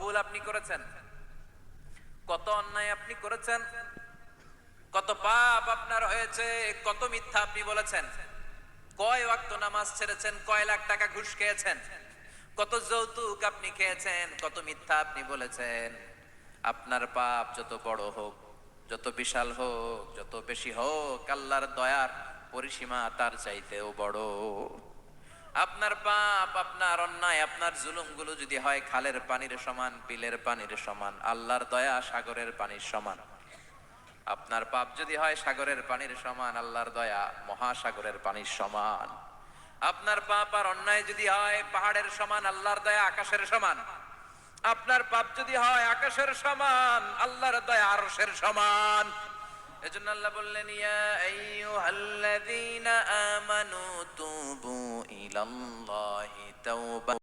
ভুল আপনি করেছেন, কত অন্যায় আপনি করেছেন, কত পাপ আপনার হয়েছে, কত মিথ্যা আপনি বলেছেন, কয় ওয়াক্ত নামাজ ছেড়েছেন, কয় লাখ টাকা ঘুষ খেয়েছেন, কত যৌতুক আপনি খেয়েছেন, কত মিথ্যা আপনি বলেছেন। আপনার পাপ যত বড় হোক, যত বিশাল হোক, যত বেশি হোক, আল্লাহর দয়ার পরিসীমা তার চাইতেও বড়। আপনার পাপ, আপনার অন্যায়, আপনার জুলুমগুলো যদি হয় খালের পানির সমান, বিলের পানির সমান, আল্লাহর দয়া সাগরের পানির সমান। আপনার পাপ যদি হয় সাগরের পানির সমান, আল্লাহর দয়া মহাসাগরের পানির সমান। আপনার পাপ আর অন্যায় যদি হয় পাহাড়ের সমান, আল্লাহর দয়া আকাশের সমান। আপনার পাপ যদি হয় আকাশের সমান, আল্লাহর দয়া আরশের সমান। এজন্য আল্লাহ বললেন, ইয়া আইয়ুহাল্লাযীনা আমানু তুবু ইলাল্লাহি তাওবা